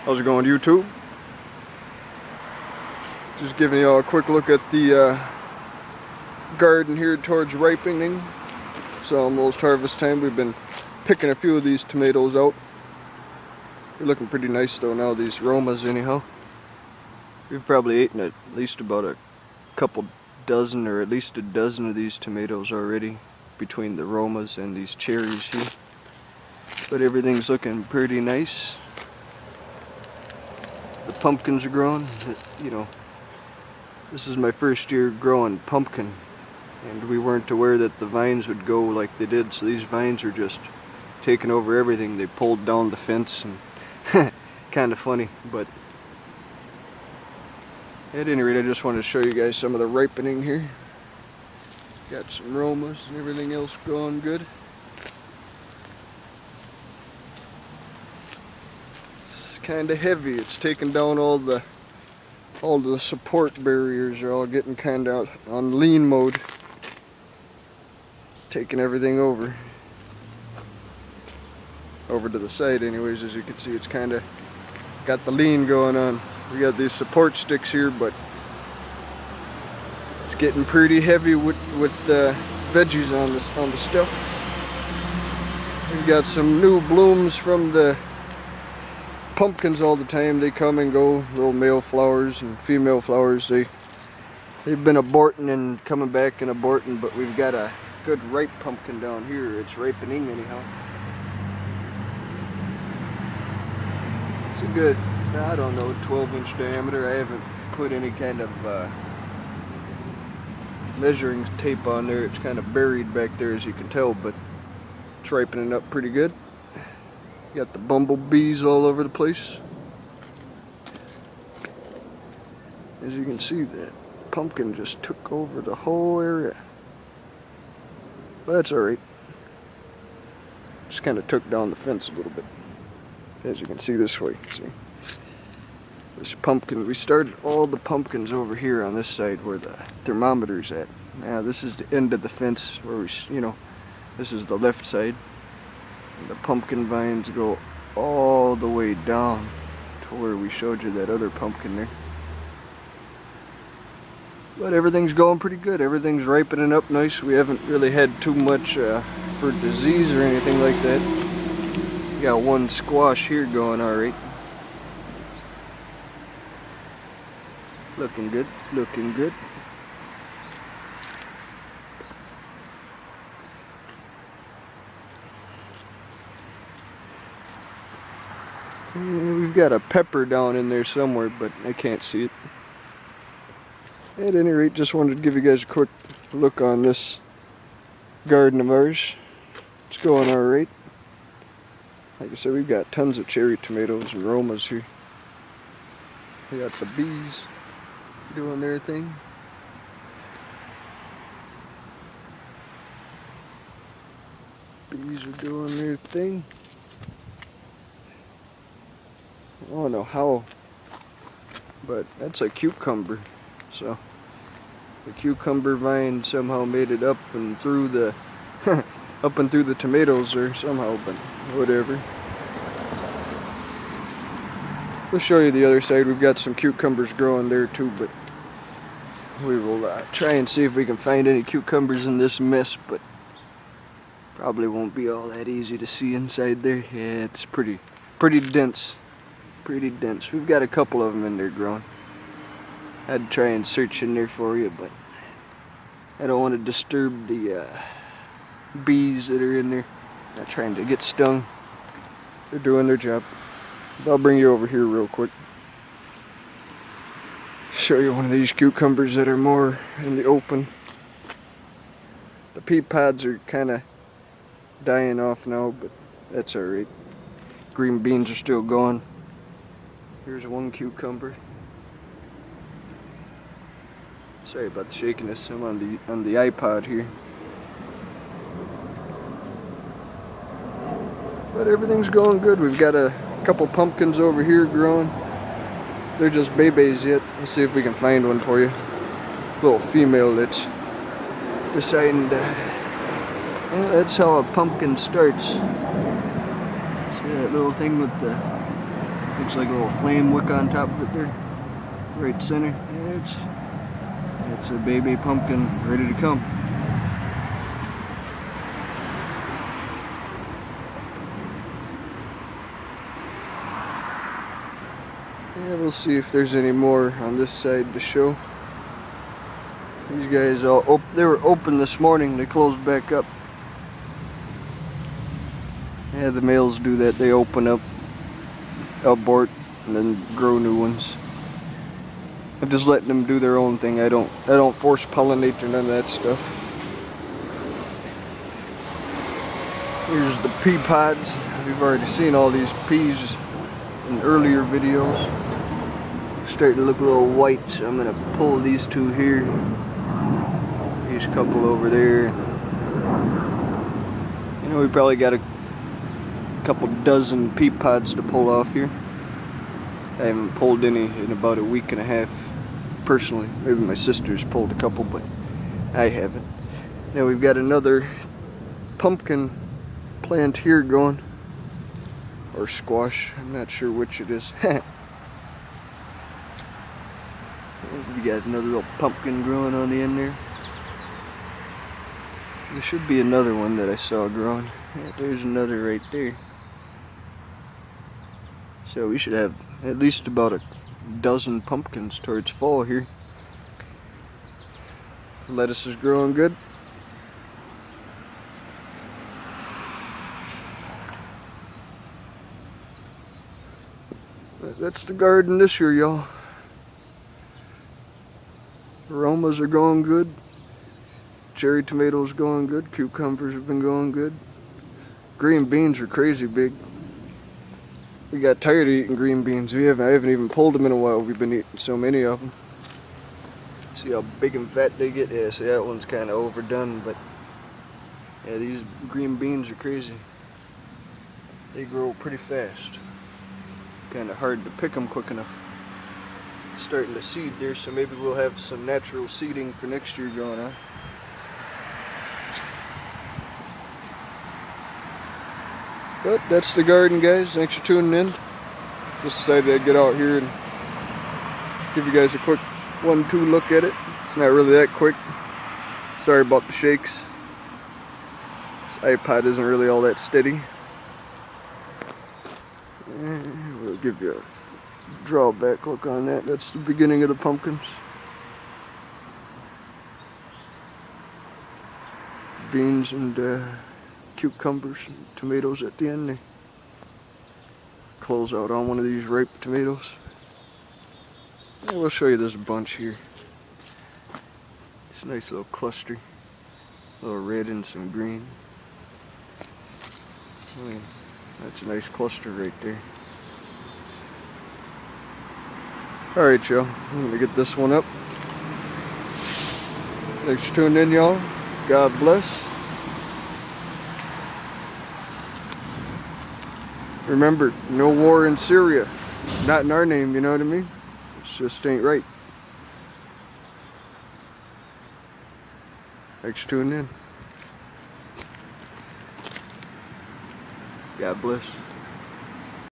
How's it going, YouTube? Just giving you all a quick look at the garden here towards ripening. It's almost harvest time. We've been picking a few of these tomatoes out. They're looking pretty nice though now, these Romas anyhow. We've probably eaten at least about a couple dozen or at least a dozen of these tomatoes already between the Romas and these cherries here. But everything's looking pretty nice. The pumpkins are growing. You know, this is my first year growing pumpkin, and we weren't aware that the vines would go like they did, so these vines are just taking over everything. They pulled down the fence, and kind of funny, but at any rate, I just wanted to show you guys some of the ripening here. Got some Romas and everything else going good. It's kind of heavy. It's taking down all the support barriers are all getting kind of on lean mode, taking everything over to the side. Anyways, as you can see, it's kind of got the lean going on. We got these support sticks here, but it's getting pretty heavy with the veggies on the stuff. We've got some new blooms from the pumpkins all the time. They come and go, little male flowers and female flowers. They've been aborting and coming back and aborting, but we've got a good ripe pumpkin down here. It's ripening anyhow. It's a good, I don't know, 12-inch diameter. I haven't put any kind of measuring tape on there. It's kind of buried back there, as you can tell, but it's ripening up pretty good. Got the bumblebees all over the place. As you can see, that pumpkin just took over the whole area. But that's alright. Just kind of took down the fence a little bit. As you can see this way. See? This pumpkin, we started all the pumpkins over here on this side where the thermometer's at. Now this is the end of the fence where we, you know, this is the left side. The pumpkin vines go all the way down to where we showed you that other pumpkin there. But everything's going pretty good. Everything's ripening up nice. We haven't really had too much for disease or anything like that. We got one squash here going alright. Looking good, looking good. We've got a pepper down in there somewhere, but I can't see it. At any rate, just wanted to give you guys a quick look on this garden of ours. It's going alright. Like I said, we've got tons of cherry tomatoes and Romas here. We got the bees doing their thing. Bees are doing their thing. I don't know how, but that's a cucumber. So the cucumber vine somehow made it up and through the up and through the tomatoes there somehow, but whatever. We'll show you the other side. We've got some cucumbers growing there too, but we will try and see if we can find any cucumbers in this mess, but probably won't be all that easy to see inside there. Yeah, it's pretty dense. Pretty dense. We've got a couple of them in there growing. I'd try and search in there for you, but I don't want to disturb the bees that are in there. Not trying to get stung. They're doing their job. I'll bring you over here real quick. Show you one of these cucumbers that are more in the open. The pea pods are kind of dying off now, but that's alright. Green beans are still going. Here's one cucumber. Sorry about the shakiness. I'm on the iPod here. But everything's going good. We've got a couple pumpkins over here growing. They're just babies yet. Let's see if we can find one for you. Little female that's deciding to. Well, that's how a pumpkin starts. See that little thing with the Looks like a little flame wick on top of it there. Right center. It's a baby pumpkin ready to come. Yeah, we'll see if there's any more on this side to show. These guys they were open this morning, they closed back up. Yeah, the males do that, they open up, abort, and then grow new ones. I'm just letting them do their own thing. I don't force pollinate or none of that stuff. Here's the pea pods. We've already seen all these peas in earlier videos. Starting to look a little white, so I'm gonna pull these two here. These couple over there. You know, we probably got a couple dozen pea pods to pull off here. I haven't pulled any in about a week and a half personally. Maybe my sister's pulled a couple, but I haven't. Now we've got another pumpkin plant here going, or squash, I'm not sure which it is. We got another little pumpkin growing on the end there. There should be another one that I saw growing. Yeah, there's another right there. So we should have at least about a dozen pumpkins towards fall here. Lettuce is growing good. That's the garden this year, y'all. Aromas are going good. Cherry tomatoes going good. Cucumbers have been going good. Green beans are crazy big. We got tired of eating green beans. I haven't even pulled them in a while. We've been eating so many of them. See how big and fat they get? Yeah, see that one's kind of overdone, but yeah, these green beans are crazy. They grow pretty fast. Kind of hard to pick them quick enough. It's starting to seed there, so maybe we'll have some natural seeding for next year going on. But that's the garden, guys. Thanks for tuning in. Just decided I'd get out here and give you guys a quick 1-2 look at it. It's not really that quick. Sorry about the shakes. This iPod isn't really all that steady. We'll give you a drawback look on that. That's the beginning of the pumpkins. Beans and cucumbers and tomatoes at the end there. Close out on one of these ripe tomatoes. And we'll show you this bunch here. It's a nice little cluster. A little red and some green. Oh, yeah. That's a nice cluster right there. Alright, y'all. I'm gonna get this one up. Thanks for tuning in, y'all. God bless. Remember, no war in Syria. Not in our name, you know what I mean? It just ain't right. Thanks for tuning in. God bless.